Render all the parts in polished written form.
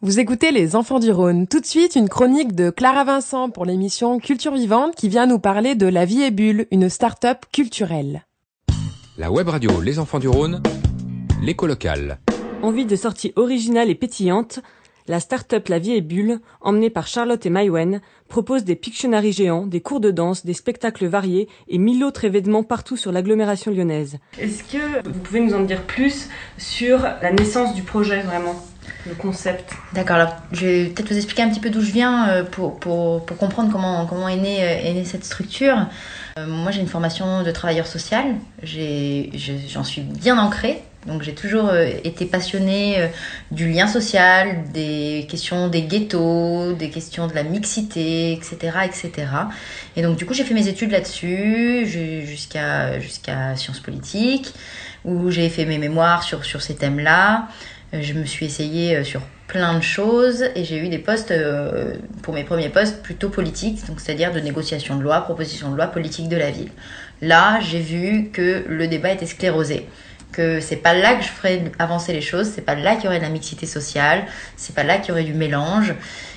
Vous écoutez Les Enfants du Rhône. Tout de suite, une chronique de Clara Vincent pour l'émission Culture Vivante qui vient nous parler de La Vie est Bulle, une start-up culturelle. La web radio Les Enfants du Rhône, l'écho locale. Envie de sortie originale et pétillante, la start-up La Vie est Bulle, emmenée par Charlotte et Maïwen, propose des Pictionary géants, des cours de danse, des spectacles variés et 1000 autres événements partout sur l'agglomération lyonnaise. Est-ce que vous pouvez nous en dire plus sur la naissance du projet vraiment ? Le concept. D'accord, alors je vais peut-être vous expliquer un petit peu d'où je viens pour comprendre comment est née cette structure. Moi j'ai une formation de travailleur social, j'en suis bien ancrée, donc j'ai toujours été passionnée du lien social, des questions des ghettos, des questions de la mixité, etc. etc. Et donc du coup j'ai fait mes études là-dessus jusqu'à Sciences Politiques, où j'ai fait mes mémoires sur ces thèmes-là. Je me suis essayée sur plein de choses et j'ai eu des postes, pour mes premiers postes, plutôt politiques, donc c'est-à-dire de négociation de loi, proposition de loi politique de la ville. Là, j'ai vu que le débat était sclérosé, que c'est pas là que je ferais avancer les choses, c'est pas là qu'il y aurait de la mixité sociale, c'est pas là qu'il y aurait du mélange.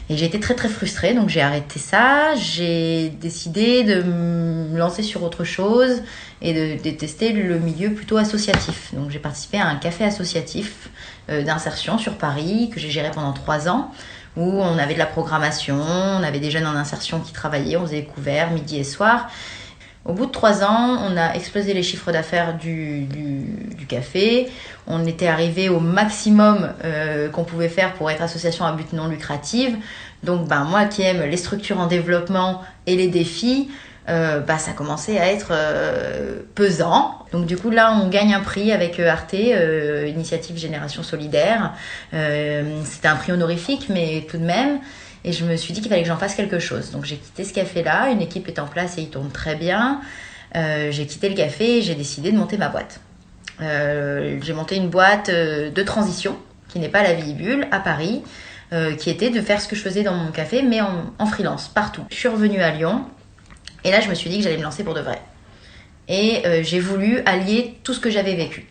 Et j'ai été très très frustrée, donc j'ai arrêté ça, j'ai décidé de me lancer sur autre chose et de tester le milieu plutôt associatif. Donc j'ai participé à un café associatif d'insertion sur Paris que j'ai géré pendant 3 ans, où on avait de la programmation, on avait des jeunes en insertion qui travaillaient, on faisait des couverts midi et soir. Au bout de 3 ans, on a explosé les chiffres d'affaires du café. On était arrivé au maximum qu'on pouvait faire pour être association à but non lucratif. Donc moi qui aime les structures en développement et les défis, ça commençait à être pesant. Donc du coup là on gagne un prix avec Arte, Initiative Génération Solidaire. C'était un prix honorifique mais tout de même. Et je me suis dit qu'il fallait que j'en fasse quelque chose. Donc j'ai quitté ce café-là, une équipe est en place et il tourne très bien. J'ai quitté le café et j'ai décidé de monter ma boîte. J'ai monté une boîte de transition, qui n'est pas La Vie est Bulle, à Paris, qui était de faire ce que je faisais dans mon café, mais en freelance, partout. Je suis revenue à Lyon, et là je me suis dit que j'allais me lancer pour de vrai. Et j'ai voulu allier tout ce que j'avais vécu.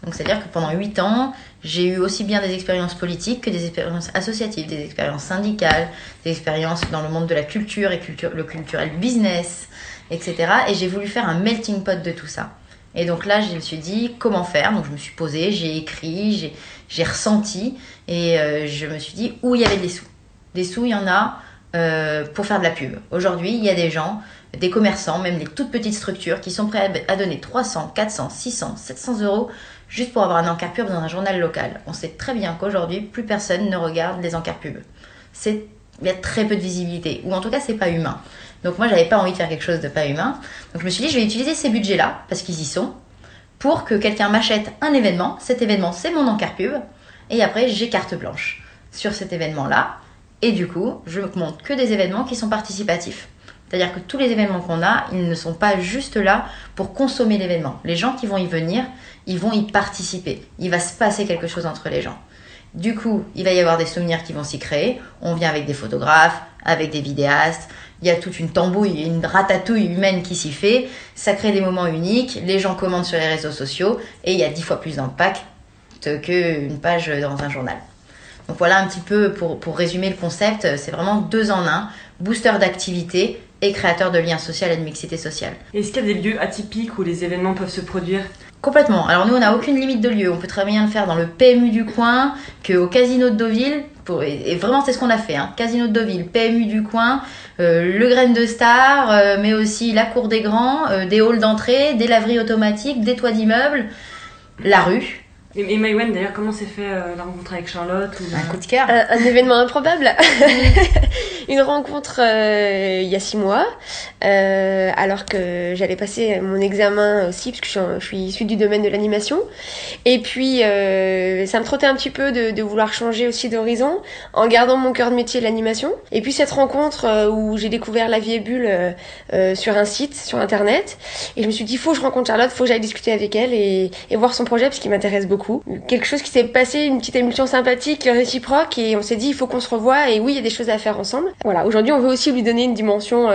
Donc c'est-à-dire que pendant 8 ans, j'ai eu aussi bien des expériences politiques que des expériences associatives, des expériences syndicales, des expériences dans le monde de la culture et le culturel business, etc. Et j'ai voulu faire un melting pot de tout ça. Et donc là, je me suis dit comment faire. Donc je me suis posée, j'ai écrit, j'ai ressenti et je me suis dit où il y avait des sous. Des sous, il y en a pour faire de la pub. Aujourd'hui, il y a des gens, des commerçants, même des toutes petites structures qui sont prêts à donner 300, 400, 600, 700 euros juste pour avoir un encart pub dans un journal local. On sait très bien qu'aujourd'hui, plus personne ne regarde les encarts pub. Il y a très peu de visibilité, ou en tout cas, c'est pas humain. Donc moi, j'avais pas envie de faire quelque chose de pas humain. Donc je me suis dit, je vais utiliser ces budgets-là, parce qu'ils y sont, pour que quelqu'un m'achète un événement. Cet événement, c'est mon encart pub. Et après, j'ai carte blanche sur cet événement-là. Et du coup, je ne monte que des événements qui sont participatifs. C'est-à-dire que tous les événements qu'on a, ils ne sont pas juste là pour consommer l'événement. Les gens qui vont y venir, ils vont y participer. Il va se passer quelque chose entre les gens. Du coup, il va y avoir des souvenirs qui vont s'y créer. On vient avec des photographes, avec des vidéastes. Il y a toute une tambouille, une ratatouille humaine qui s'y fait. Ça crée des moments uniques. Les gens commandent sur les réseaux sociaux. Et il y a 10 fois plus d'impact qu'une page dans un journal. Donc voilà un petit peu pour résumer le concept. C'est vraiment 2 en 1. Booster d'activité et créateur de liens sociaux et de mixité sociale. Est-ce qu'il y a des lieux atypiques où les événements peuvent se produire ? Complètement. Alors nous, on n'a aucune limite de lieu. On peut très bien le faire dans le PMU du coin, qu'au Casino de Deauville. Et vraiment, c'est ce qu'on a fait. Casino de Deauville, PMU du coin, le Graine de Star, mais aussi la Cour des Grands, des halls d'entrée, des laveries automatiques, des toits d'immeubles, la rue. Et Maïwen, d'ailleurs, comment s'est fait la rencontre avec Charlotte Un coup de cœur. Un événement improbable. Une rencontre il y a 6 mois, alors que j'allais passer mon examen aussi, parce que je suis issue du domaine de l'animation. Et puis, ça me trottait un petit peu de vouloir changer aussi d'horizon, en gardant mon cœur de métier de l'animation. Et puis cette rencontre où j'ai découvert La Vie est Bulle sur un site, sur Internet. Et je me suis dit, faut que je rencontre Charlotte, faut que j'aille discuter avec elle et voir son projet, parce qu'il m'intéresse beaucoup. Quelque chose qui s'est passé, une petite émulsion sympathique, réciproque, et on s'est dit il faut qu'on se revoie, et oui, il y a des choses à faire ensemble. Voilà, aujourd'hui on veut aussi lui donner une dimension,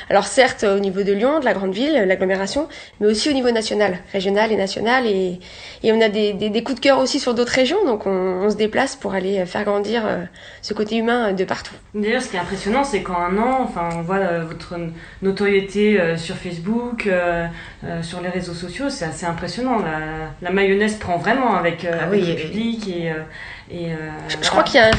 alors certes au niveau de Lyon, de la grande ville, l'agglomération, mais aussi au niveau national, régional et national, et on a des coups de cœur aussi sur d'autres régions, donc on se déplace pour aller faire grandir ce côté humain de partout. D'ailleurs, ce qui est impressionnant, c'est qu'en un an, on voit votre notoriété sur Facebook, sur les réseaux sociaux, c'est assez impressionnant. La mayonnaise prend vraiment avec le public je crois qu'il y a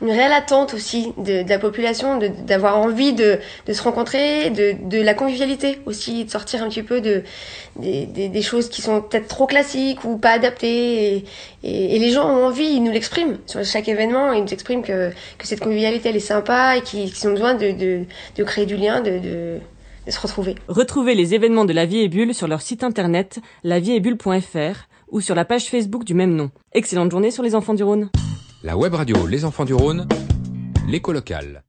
une réelle attente aussi de la population, d'avoir envie de se rencontrer, de la convivialité aussi, de sortir un petit peu des choses qui sont peut-être trop classiques ou pas adaptées. Et les gens ont envie, ils nous l'expriment sur chaque événement, ils nous expriment que cette convivialité elle est sympa et qu'ils ont besoin de créer du lien, de se retrouver. Retrouvez les événements de La Vie est Bulle sur leur site internet lavieestbulle.fr ou sur la page Facebook du même nom. Excellente journée sur les enfants du Rhône. La web radio Les enfants du Rhône, l'écho local.